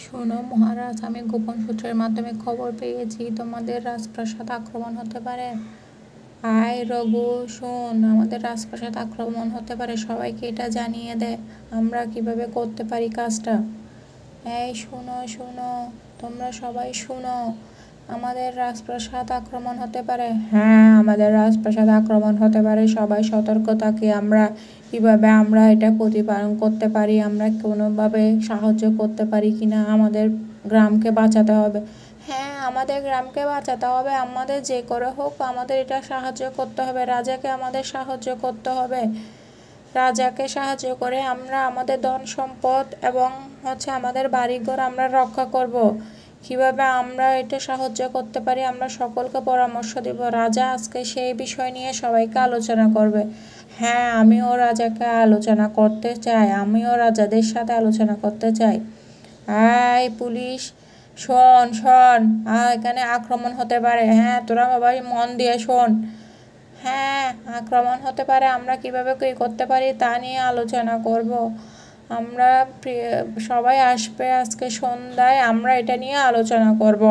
শোনো মহারাজ, আমি গোপন সূত্রের মাধ্যমে খবর পেয়েছি তোমাদের রাজপ্রাসাদ আক্রমণ হতে পারে। আয় রঘু, শোন, আমাদের রাজপ্রাসাদ আক্রমণ হতে পারে, সবাইকে এটা জানিয়ে দে। আমরা কিভাবে করতে পারি কাজটা। এই শোনো শোনো, তোমরা সবাই শোনো, আমাদের রাজপ্রাসাদ আক্রমণ হতে পারে। হ্যাঁ, আমাদের রাজপ্রাসাদ আক্রমণ হতে পারে, সবাই সতর্ক থাকি। আমরা কিভাবে আমরা এটা প্রতিপালন করতে পারি, আমরা কোনোভাবে সাহায্য করতে পারি কিনা, আমাদের গ্রামকে বাঁচাতে হবে। হ্যাঁ, আমাদের গ্রামকে বাঁচাতে হবে, আমাদের যে করে হোক আমাদের এটা সাহায্য করতে হবে, রাজাকে আমাদের সাহায্য করতে হবে। রাজাকে সাহায্য করে আমরা আমাদের ধন সম্পদ এবং আমাদের বাড়িঘর আমরা রক্ষা করব। কিভাবে আমরা এটা সাহায্য করতে পারি আমরা সকলকে পরামর্শ দিব। রাজা আজকে সেই বিষয় নিয়ে সবাইকে আলোচনা করবে। হ্যাঁ, আমিও রাজাকে আলোচনা করতে চাই, আমিও রাজাদের সাথে আলোচনা করতে চাই। এই পুলিশ, শোন শোন, এখানে আক্রমণ হতে পারে। হ্যাঁ, তোরা সবাই মন দিয়ে শোন। হ্যাঁ, আক্রমণ হতে পারে, আমরা কিভাবে কী করতে পারি তা নিয়ে আলোচনা করব। আমরা সবাই আসবে আজকে সন্ধ্যায়, আমরা এটা নিয়ে আলোচনা করব।